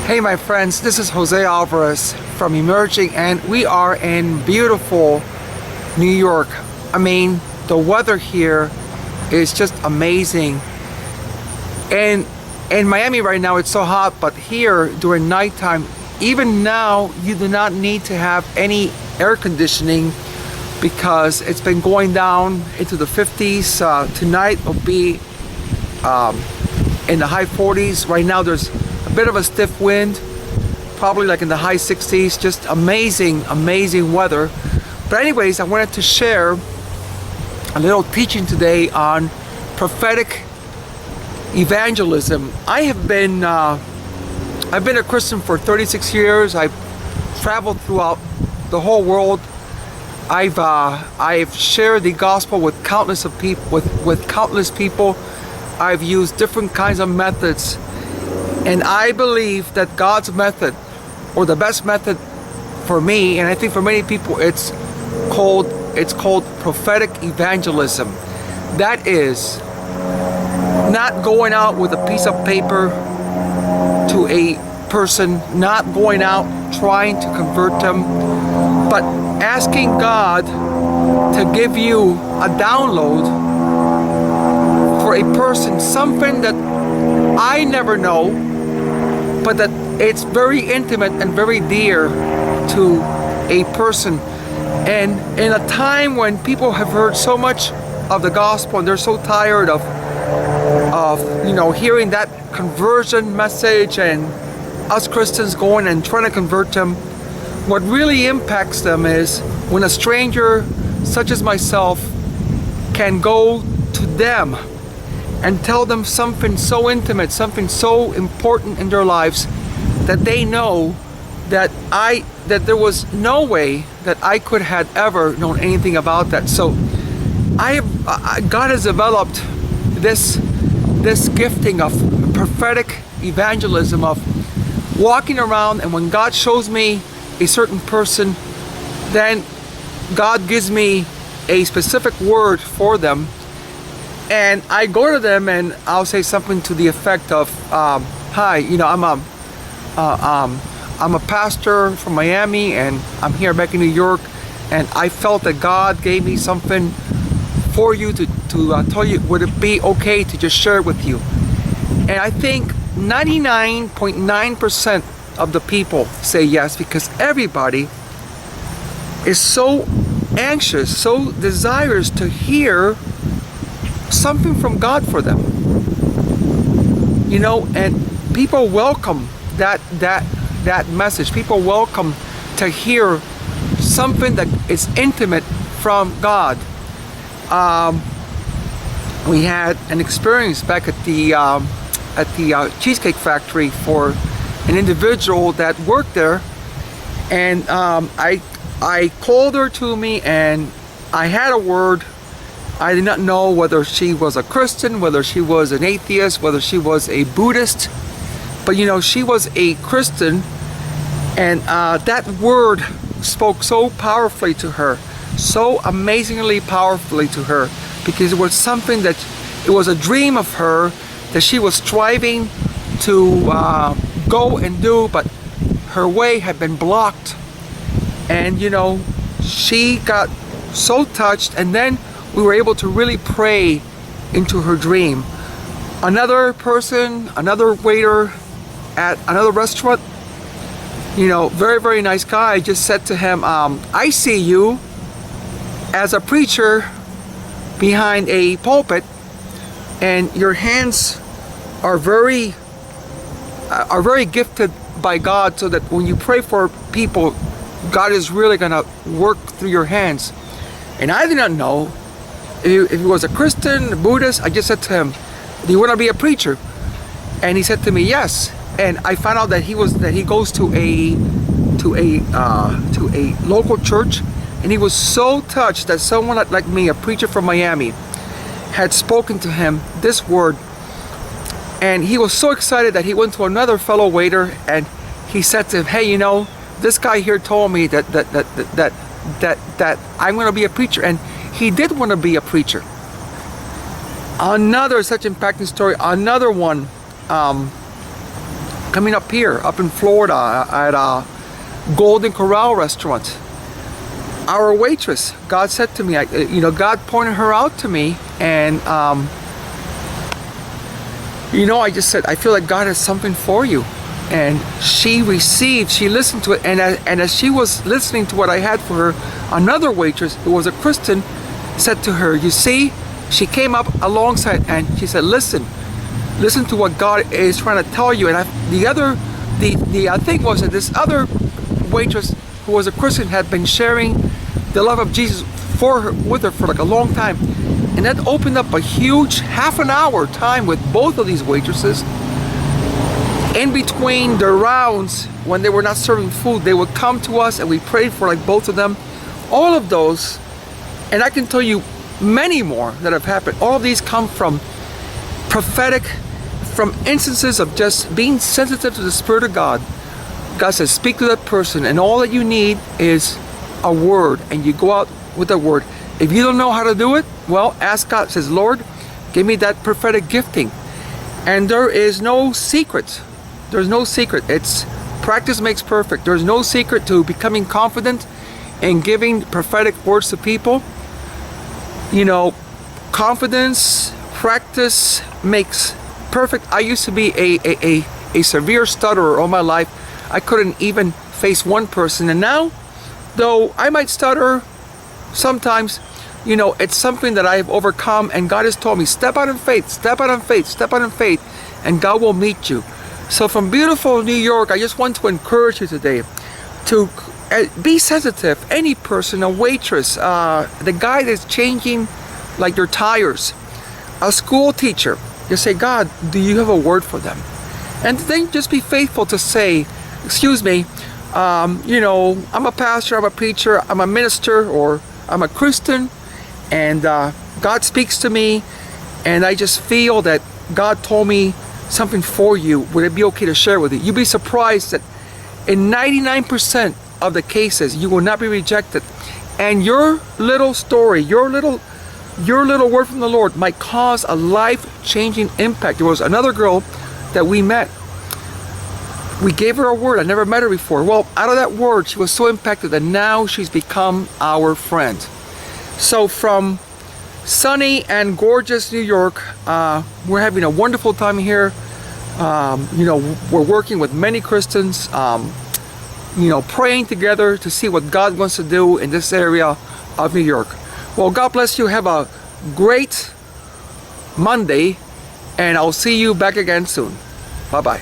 Hey my friends, this is Jose Alvarez from Emerging, and we are in beautiful New York. I mean, the weather here is just amazing. And in Miami right now it's so hot, but here during nighttime, even now, you do not need to have any air conditioning because it's been going down into the 50s. Tonight will be in the high 40s. Right now there's a bit of a stiff wind, probably like in the high 60s. Just amazing weather. But anyways, I wanted to share a little teaching today on prophetic evangelism. I've been a Christian for 36 years. I've traveled throughout the whole world. I've shared the gospel with countless of people, with countless people. I've used different kinds of methods, and I believe that God's method, or the best method for me, and I think for many people, it's called prophetic evangelism. That is not going out with a piece of paper to a person, not going out trying to convert them, but asking God to give you a download for a person, something that I never know, but that it's very intimate and very dear to a person. And in a time when people have heard so much of the gospel and they're so tired of hearing that conversion message and us Christians going and trying to convert them, what really impacts them is when a stranger such as myself can go to them and tell them something so intimate, something so important in their lives, that they know that there was no way that I could have ever known anything about that. So God has developed this gifting of prophetic evangelism, of walking around, and when God shows me a certain person, then God gives me a specific word for them, and I go to them and I'll say something to the effect of, hi, I'm a pastor from Miami, and I'm here back in New York, and I felt that God gave me something for you to tell you. Would it be okay to just share it with you? And I think 99.9% of the people say yes, because everybody is so anxious, so desirous to hear something from God for them. And people welcome that message. People welcome to hear something that is intimate from God. We had an experience back at the Cheesecake Factory for an individual that worked there, and I called her to me, and I had a word. I did not know whether she was a Christian, whether she was an atheist, whether she was a Buddhist, but she was a Christian, and that word spoke so powerfully to her, so amazingly powerfully to her, because it was something that, it was a dream of her that she was striving to go and do, but her way had been blocked. And she got so touched, and then we were able to really pray into her dream. Another person, another waiter at another restaurant, very nice guy, just said to him, I see you as a preacher behind a pulpit, and your hands are very gifted by God, so that when you pray for people, God is really gonna work through your hands. And I did not know if he was a Christian, a Buddhist. I just said to him, do you want to be a preacher? And he said to me, yes. And I found out that he goes to a local church, and he was so touched that someone like me, a preacher from Miami, had spoken to him this word. And he was so excited that he went to another fellow waiter, and he said to him, hey, this guy here told me that I'm going to be a preacher. And he did want to be a preacher. Another such impacting story, another one, coming up here, up in Florida, at a Golden Corral restaurant. Our waitress, God said to me, God pointed her out to me, and I just said, I feel like God has something for you. And she listened to it, and as she was listening to what I had for her, another waitress who was a Christian said to her, you see, she came up alongside and she said, listen to what God is trying to tell you. And the thing was that this other waitress who was a Christian had been sharing the love of Jesus with her for like a long time, and that opened up a huge half an hour time with both of these waitresses. In between their rounds, when they were not serving food, they would come to us and we prayed for like both of them. All of those, and I can tell you many more that have happened. All of these come from from instances of just being sensitive to the Spirit of God. God says, speak to that person, and all that you need is a word, and you go out with a word. If you don't know how to do it, well, ask God. Says, Lord, give me that prophetic gifting. And there is no secret. There's no secret. It's practice makes perfect. There's no secret to becoming confident and giving prophetic words to people. Confidence, practice makes perfect. I used to be a severe stutterer all my life. I couldn't even face one person, and now, though I might stutter sometimes, it's something that I have overcome, and God has told me, step out in faith, step out in faith, step out in faith, and God will meet you. So from beautiful New York, I just want to encourage you today to be sensitive. Any person, a waitress, the guy that's changing like your tires, a school teacher, you say, God, do you have a word for them? And then just be faithful to say, excuse me, I'm a pastor, I'm a preacher, I'm a minister, or I'm a Christian, and God speaks to me, and I just feel that God told me something for you. Would it be okay to share with you? You'd be surprised that in 99% of the cases, you will not be rejected. And your little story, your little word from the Lord might cause a life-changing impact. There was another girl that we met. We gave her a word. I never met her before. Well, out of that word, she was so impacted that now she's become our friend. So from sunny and gorgeous New York, we're having a wonderful time here. We're working with many Christians, praying together to see what God wants to do in this area of New York. Well, God bless you. Have a great Monday, and I'll see you back again soon. Bye-bye.